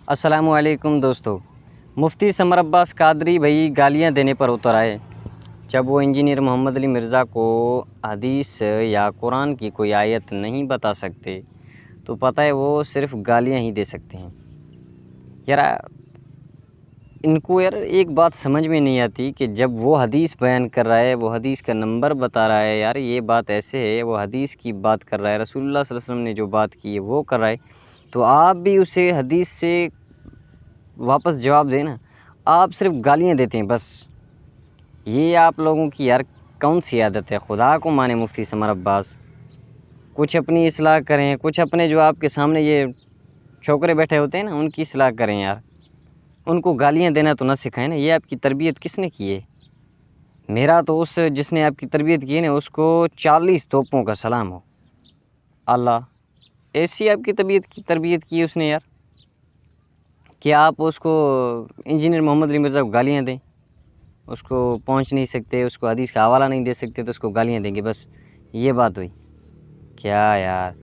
السلام علیکم دوستو، مفتی سمر عباس قادری بھائی گالیاں دینے پر اتر آئے جب وہ انجینئر محمد علی مرزا کو حدیث یا قرآن کی کوئی آیت نہیں بتا سکتے تو پتہ ہے وہ صرف گالیاں ہی دے سکتے ہیں۔ یار ان کو ایک بات سمجھ میں نہیں آتی کہ جب وہ حدیث بیان کر رہا ہے، وہ حدیث کا نمبر بتا رہا ہے، یار یہ بات ایسے ہے، وہ حدیث کی بات کر رہا ہے، رسول اللہ صلی اللہ علیہ وسلم نے جو بات کی ہے وہ کر رہا ہے، تو آپ بھی اسے حدیث سے واپس جواب دیں نا۔ آپ صرف گالیاں دیتے ہیں بس۔ یہ آپ لوگوں کی یار کون سی عادت ہے؟ خدا کو مانے مفتی سمر عباس، کچھ اپنی اصلاح کریں، کچھ اپنے جو آپ کے سامنے یہ چھوکرے بیٹھے ہوتے ہیں نا ان کی اصلاح کریں یار۔ ان کو گالیاں دینا تو نہ سکھائیں نا۔ یہ آپ کی تربیت کس نے کی ہے؟ میرا تو اس جس نے آپ کی تربیت کی ہے نا اس کو 40 توپوں کا سلام ہو۔ اللہ ایسی آپ کی تربیت کی اس نے یار کہ آپ اس کو انجینئر محمد علی مرزا کو گالیاں دیں، اس کو پہنچ نہیں سکتے، اس کو حدیث کا حوالہ نہیں دے سکتے تو اس کو گالیاں دیں گے، بس یہ بات ہوئی کیا یار؟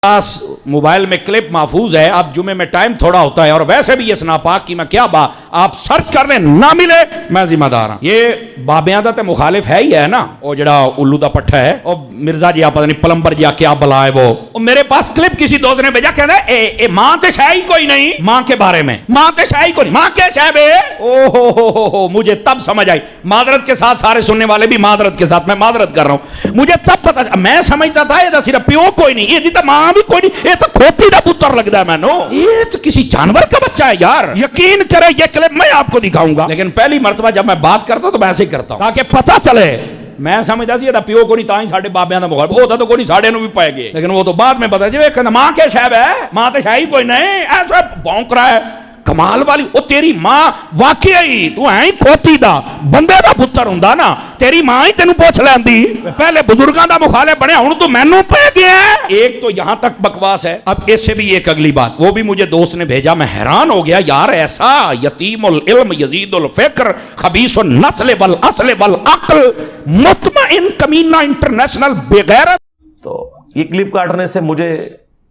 پاس موبائل میں کلپ محفوظ ہے، اب جمعے میں ٹائم تھوڑا ہوتا ہے اور ویسے بھی یہ ناپاک کی میں کیا آپ سرچ کر لیں، نہ ملے میں ذمہ دار ہوں۔ یہ بابیادت مخالف ہے ہی ہے نا، وہ جڑا الو دا پٹھا ہے اور مرزا جی آپ پتہ نہیں پلمبر جی کیا بلا ہے وہ میرے پاس کلپ کسی دوست نے بھیجا، کہتا ہے اے ماں تے شاہی کوئی نہیں، ماں کے بارے میں ماں تے شاہی کوئی نہیں، ماں کے شاہب ہے۔ او ہو مجھے تب سمجھ آئی، معذرت کے ساتھ سارے سننے والے بھی معذرت کے ساتھ، میں معذرت کر رہا ہوں، مجھے تب پتہ، میں سمجھتا تھا یہ صرف پیو کوئی نہیں، یہ جی تو ماں بھی کوئی نہیں، یہ تو کھوتی دا پتر لگتا ہے، میں نو یہ تو کسی جانور کا بچہ ہے یار۔ یقین کرے یہ کلپ میں آپ کو دکھاؤں گا، لیکن پہلی مرتبہ جب میں بات کرتا ہوں تو میں ایسے ہی کرتا ہوں تاکہ پتہ چلے۔ میں سمجھتا سی یہ پیو کو نہیں، تاں ہی ساڈے بابیاں دا مخالف ہوتا تو کوئی نہیں، ساڈے نو بھی پائے گئے، لیکن وہ تو بعد میں پتا جی کہ ماں کے شہب ہے، ماں تے شاہی کوئی نہیں، ایسا بھونک رہا ہے کمال والی۔ وہ تیری ماں واقعی تو ہے ہی کھوتی دا بندے دا پتر ہوندا نا، تیری ماں ہی تینوں پوچھ لیندی، پہلے بزرگاں دا مخالف بنے، ہن تو مینوں پہ گیا ہے۔ ایک تو یہاں تک بکواس ہے، اب اس سے بھی ایک اگلی بات، وہ بھی مجھے دوست نے بھیجا، میں حیران ہو گیا یار، ایسا یتیم العلم یزید الفکر خبیث النسل والاصل والعقل مطمئن کمینہ انٹرنیشنل بغیرت۔ تو یہ کلپ کاٹنے سے مجھے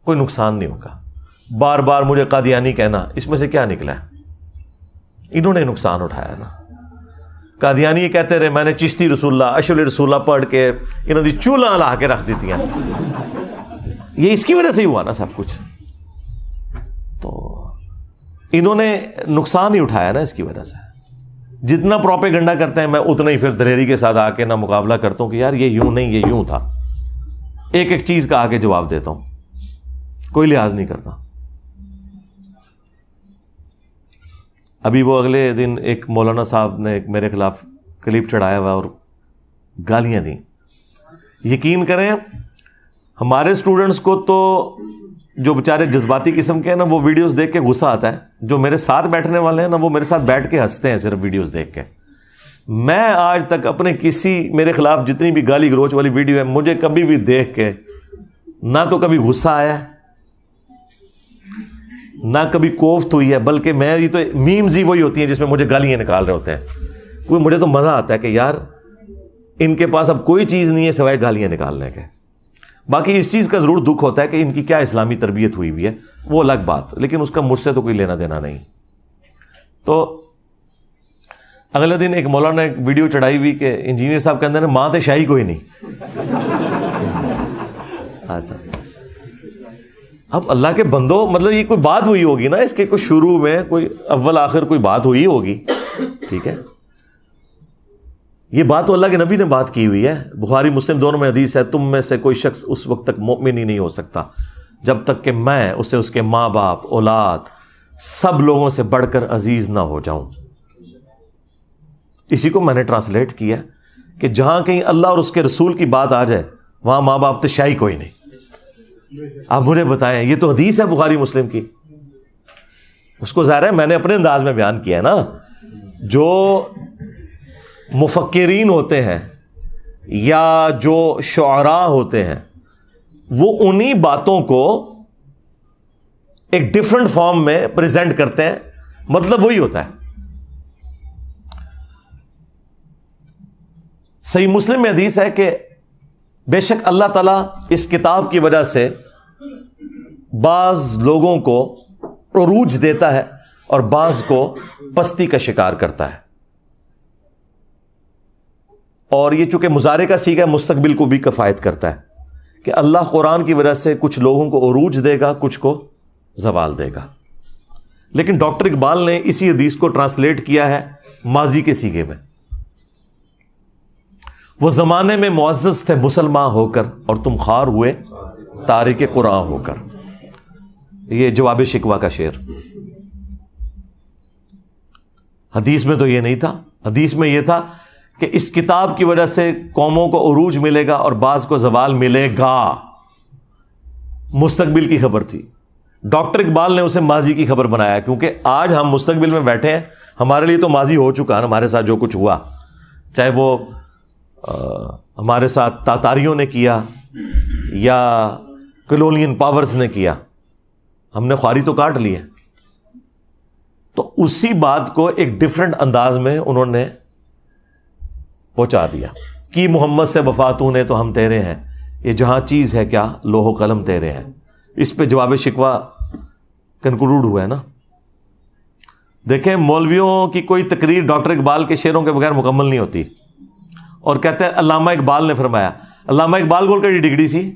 کوئی نقصان نہیں ہوگا، بار بار مجھے قادیانی کہنا، اس میں سے کیا نکلا ہے؟ انہوں نے نقصان اٹھایا نا۔ قادیانی یہ کہتے رہے میں نے چشتی رسول اللہ اشرف رسول اللہ پڑھ کے انہوں نے چولہا لا کے رکھ دیتی ہیں، یہ اس کی وجہ سے ہی ہوا نا سب کچھ، تو انہوں نے نقصان ہی اٹھایا نا اس کی وجہ سے۔ جتنا پروپیگنڈا کرتے ہیں میں اتنا ہی پھر دلیری کے ساتھ آ کے نہ مقابلہ کرتا ہوں کہ یار یہ یوں نہیں، یہ یوں تھا، ایک ایک چیز کا آ کے جواب دیتا ہوں، کوئی لحاظ نہیں کرتا۔ ابھی وہ اگلے دن ایک مولانا صاحب نے ایک میرے خلاف کلپ چڑھایا ہوا اور گالیاں دیں۔ یقین کریں ہمارے سٹوڈنٹس کو تو جو بیچارے جذباتی قسم کے ہیں نا، وہ ویڈیوز دیکھ کے غصہ آتا ہے، جو میرے ساتھ بیٹھنے والے ہیں نا وہ میرے ساتھ بیٹھ کے ہنستے ہیں صرف ویڈیوز دیکھ کے۔ میں آج تک اپنے کسی میرے خلاف جتنی بھی گالی گلوچ والی ویڈیو ہے، مجھے کبھی بھی دیکھ کے نہ تو کبھی غصہ آیا ہے نہ کبھی کوفت ہوئی ہے، بلکہ میری تو میمز ہی وہی ہوتی ہیں جس میں مجھے گالیاں نکال رہے ہوتے ہیں۔ کوئی مجھے تو مزہ آتا ہے کہ یار ان کے پاس اب کوئی چیز نہیں ہے سوائے گالیاں نکالنے کے۔ باقی اس چیز کا ضرور دکھ ہوتا ہے کہ ان کی کیا اسلامی تربیت ہوئی ہوئی ہے، وہ الگ بات، لیکن اس کا مجھ سے تو کوئی لینا دینا نہیں۔ تو اگلے دن ایک مولانا نے ایک ویڈیو چڑھائی ہوئی کہ انجینئر صاحب کے اندر ماں تے شاہی کوئی نہیں۔ اچھا اب اللہ کے بندو، مطلب یہ کوئی بات ہوئی ہوگی نا، اس کے کوئی شروع میں کوئی اول آخر کوئی بات ہوئی ہوگی، ٹھیک ہے؟ یہ بات تو اللہ کے نبی نے بات کی ہوئی ہے، بخاری مسلم دونوں میں حدیث ہے، تم میں سے کوئی شخص اس وقت تک مومن ہی نہیں ہو سکتا جب تک کہ میں اسے اس کے ماں باپ اولاد سب لوگوں سے بڑھ کر عزیز نہ ہو جاؤں۔ اسی کو میں نے ٹرانسلیٹ کیا کہ جہاں کہیں اللہ اور اس کے رسول کی بات آ جائے وہاں ماں باپ تشائی کوئی نہیں۔ آپ مجھے بتائیں، یہ تو حدیث ہے بخاری مسلم کی، اس کو ظاہر ہے میں نے اپنے انداز میں بیان کیا ہے نا۔ جو مفکرین ہوتے ہیں یا جو شعراء ہوتے ہیں وہ انہی باتوں کو ایک ڈفرنٹ فارم میں پریزنٹ کرتے ہیں، مطلب وہی ہوتا ہے۔ صحیح مسلم میں حدیث ہے کہ بے شک اللہ تعالیٰ اس کتاب کی وجہ سے بعض لوگوں کو عروج دیتا ہے اور بعض کو پستی کا شکار کرتا ہے. اور یہ چونکہ مضارع کا صیغہ مستقبل کو بھی کفایت کرتا ہے کہ اللہ قرآن کی وجہ سے کچھ لوگوں کو عروج دے گا, کچھ کو زوال دے گا. لیکن ڈاکٹر اقبال نے اسی حدیث کو ٹرانسلیٹ کیا ہے ماضی کے صیغے میں. وہ زمانے میں معزز تھے مسلمان ہو کر اور تم خوار ہوئے تارک قرآن ہو کر. یہ جواب شکوہ کا شعر. حدیث میں تو یہ نہیں تھا. حدیث میں یہ تھا کہ اس کتاب کی وجہ سے قوموں کو عروج ملے گا اور بعض کو زوال ملے گا. مستقبل کی خبر تھی. ڈاکٹر اقبال نے اسے ماضی کی خبر بنایا کیونکہ آج ہم مستقبل میں بیٹھے ہیں, ہمارے لیے تو ماضی ہو چکا ہے. ہمارے ساتھ جو کچھ ہوا, چاہے وہ ہمارے ساتھ تاتاریوں نے کیا یا کلونین پاورز نے کیا, ہم نے خواری تو کاٹ لی ہے. تو اسی بات کو ایک ڈفرنٹ انداز میں انہوں نے پہنچا دیا کہ محمد سے وفاتوں نے تو ہم تیرے ہیں, یہ جہاں چیز ہے کیا لوح و قلم تیرے ہیں. اس پہ جواب شکوہ کنکلوڈ ہوا ہے نا. دیکھیں مولویوں کی کوئی تقریر ڈاکٹر اقبال کے شعروں کے بغیر مکمل نہیں ہوتی. اور کہتے ہیں علامہ اقبال نے فرمایا. علامہ اقبال کو کہڑی ڈگری سی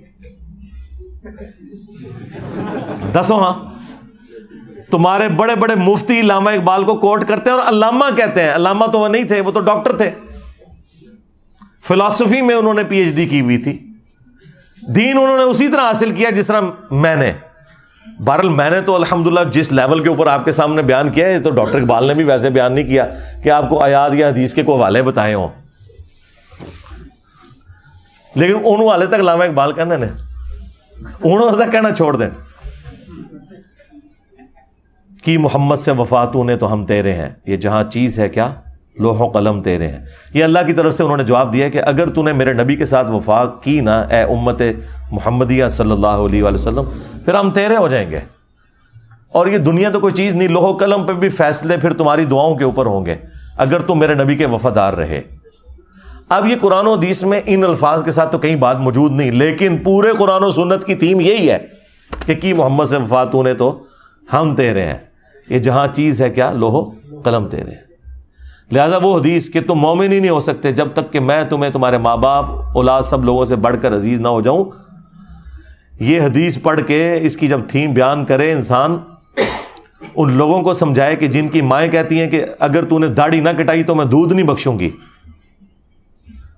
دسو. ہاں تمہارے بڑے بڑے مفتی علامہ اقبال کو کوٹ کرتے ہیں اور علامہ کہتے ہیں. علامہ تو وہ نہیں تھے, وہ تو ڈاکٹر تھے. فلسفی میں انہوں نے پی ایچ ڈی کی ہوئی تھی. دین انہوں نے اسی طرح حاصل کیا جس طرح میں نے. بہرحال میں نے تو الحمدللہ جس لیول کے اوپر آپ کے سامنے بیان کیا ہے, تو ڈاکٹر اقبال نے بھی ویسے بیان نہیں کیا کہ آپ کو آیات یا حدیث کے کوئی حوالے بتائے ہوں. لیکن انہوں والے تک علامہ اقبال کہتے ہیں, انہوں تک کہنا چھوڑ دیں کہ محمد سے وفاتوں نے تو ہم تیرے ہیں, یہ جہاں چیز ہے کیا لوح و قلم تیرے ہیں. یہ اللہ کی طرف سے انہوں نے جواب دیا کہ اگر تو نے میرے نبی کے ساتھ وفا کی نا اے امت محمدیہ صلی اللہ علیہ وآلہ وسلم, پھر ہم تیرے ہو جائیں گے. اور یہ دنیا تو کوئی چیز نہیں, لوح و قلم پہ بھی فیصلے پھر تمہاری دعاؤں کے اوپر ہوں گے اگر تم میرے نبی کے وفادار رہے. اب یہ قرآن و حدیث میں ان الفاظ کے ساتھ تو کہیں بات موجود نہیں, لیکن پورے قرآن و سنت کی تھیم یہی ہے کہ کی محمد سے وفاتوں نے تو ہم تیرے ہیں, یہ جہاں چیز ہے کیا لوح و قلم تیرے ہیں. لہذا وہ حدیث کہ تم مومن ہی نہیں ہو سکتے جب تک کہ میں تمہیں تمہارے ماں باپ اولاد سب لوگوں سے بڑھ کر عزیز نہ ہو جاؤں, یہ حدیث پڑھ کے اس کی جب تھیم بیان کرے انسان, ان لوگوں کو سمجھائے کہ جن کی مائیں کہتی ہیں کہ اگر تو نے داڑھی نہ کٹائی تو میں دودھ نہیں بخشوں گی,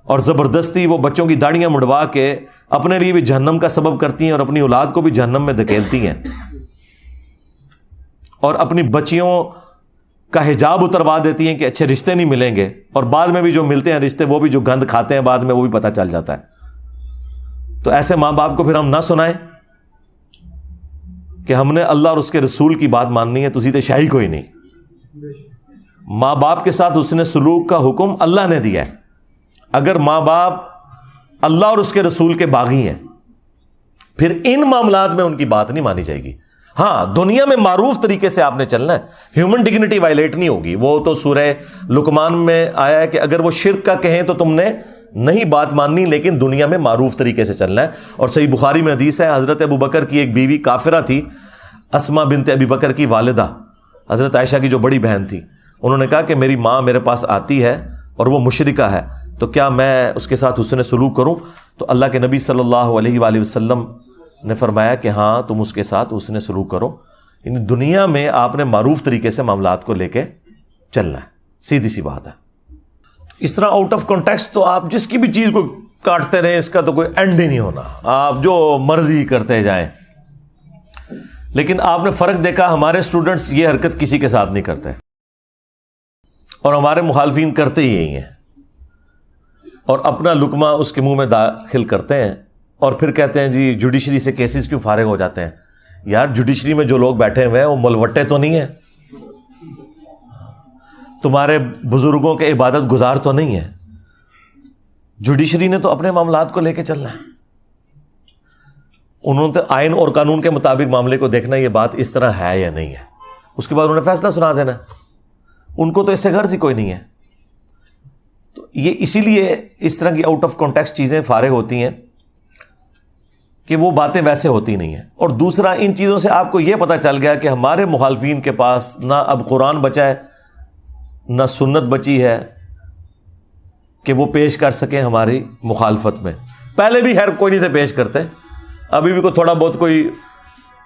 اور زبردستی وہ بچوں کی داڑیاں مڑوا کے اپنے لیے بھی جہنم کا سبب کرتی ہیں اور اپنی اولاد کو بھی جہنم میں دھکیلتی ہیں, اور اپنی بچیوں کا حجاب اتروا دیتی ہیں کہ اچھے رشتے نہیں ملیں گے, اور بعد میں بھی جو ملتے ہیں رشتے وہ بھی جو گند کھاتے ہیں بعد میں وہ بھی پتہ چل جاتا ہے. تو ایسے ماں باپ کو پھر ہم نہ سنائیں کہ ہم نے اللہ اور اس کے رسول کی بات ماننی ہے, تو سیدھے شاہی کوئی نہیں. ماں باپ کے ساتھ حسن سلوک کا حکم اللہ نے دیا ہے. اگر ماں باپ اللہ اور اس کے رسول کے باغی ہیں پھر ان معاملات میں ان کی بات نہیں مانی جائے گی. ہاں دنیا میں معروف طریقے سے آپ نے چلنا ہے, ہیومن ڈگنیٹی وائلیٹ نہیں ہوگی. وہ تو سورہ لقمان میں آیا ہے کہ اگر وہ شرک کا کہیں تو تم نے نہیں بات ماننی, لیکن دنیا میں معروف طریقے سے چلنا ہے. اور صحیح بخاری میں حدیث ہے, حضرت ابو بکر کی ایک بیوی کافرہ تھی, اسما بنت ابی بکر کی والدہ حضرت عائشہ کی جو بڑی بہن تھی. انہوں نے کہا کہ میری ماں میرے پاس آتی ہے اور وہ مشرکہ ہے, تو کیا میں اس کے ساتھ حسن سلوک کروں؟ تو اللہ کے نبی صلی اللہ علیہ وآلہ وسلم نے فرمایا کہ ہاں تم اس کے ساتھ حسن سلوک کرو. یعنی دنیا میں آپ نے معروف طریقے سے معاملات کو لے کے چلنا ہے, سیدھی سی بات ہے. اس طرح آؤٹ آف کانٹیکسٹ تو آپ جس کی بھی چیز کو کاٹتے رہیں, اس کا تو کوئی اینڈ ہی نہیں ہونا, آپ جو مرضی کرتے جائیں. لیکن آپ نے فرق دیکھا, ہمارے اسٹوڈنٹس یہ حرکت کسی کے ساتھ نہیں کرتے اور ہمارے مخالفین کرتے ہی یہی ہیں, اور اپنا لقمہ اس کے منہ میں داخل کرتے ہیں اور پھر کہتے ہیں جی جوڈیشری سے کیسز کیوں فارغ ہو جاتے ہیں. یار جوڈیشری میں جو لوگ بیٹھے ہوئے ہیں وہ ملوٹے تو نہیں ہیں, تمہارے بزرگوں کے عبادت گزار تو نہیں ہیں. جوڈیشری نے تو اپنے معاملات کو لے کے چلنا ہے, انہوں نے آئین اور قانون کے مطابق معاملے کو دیکھنا یہ بات اس طرح ہے یا نہیں ہے, اس کے بعد انہوں نے فیصلہ سنا دینا. ان کو تو اس سے غرض ہی کوئی نہیں ہے. تو یہ اسی لیے اس طرح کی آؤٹ آف کانٹیکسٹ چیزیں فارغ ہوتی ہیں کہ وہ باتیں ویسے ہوتی نہیں ہیں. اور دوسرا ان چیزوں سے آپ کو یہ پتہ چل گیا کہ ہمارے مخالفین کے پاس نہ اب قرآن بچا ہے نہ سنت بچی ہے کہ وہ پیش کر سکیں ہماری مخالفت میں. پہلے بھی خیر کوئی نہیں تھے پیش کرتے, ابھی بھی کوئی تھوڑا بہت کوئی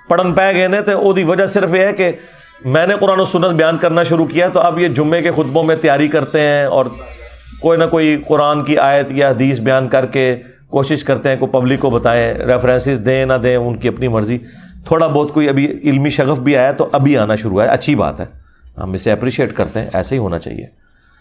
پڑھن پہ گئے نے, تو وہ دی وجہ صرف یہ ہے کہ میں نے قرآن و سنت بیان کرنا شروع کیا تو اب یہ جمعے کے خطبوں میں تیاری کرتے ہیں اور کوئی نہ کوئی قرآن کی آیت یا حدیث بیان کر کے کوشش کرتے ہیں, کوئی پبلک کو بتائیں, ریفرنسز دیں نہ دیں ان کی اپنی مرضی. تھوڑا بہت کوئی ابھی علمی شغف بھی آیا تو ابھی آنا شروع ہے, اچھی بات ہے, ہم اسے اپریشیٹ کرتے ہیں, ایسے ہی ہونا چاہیے.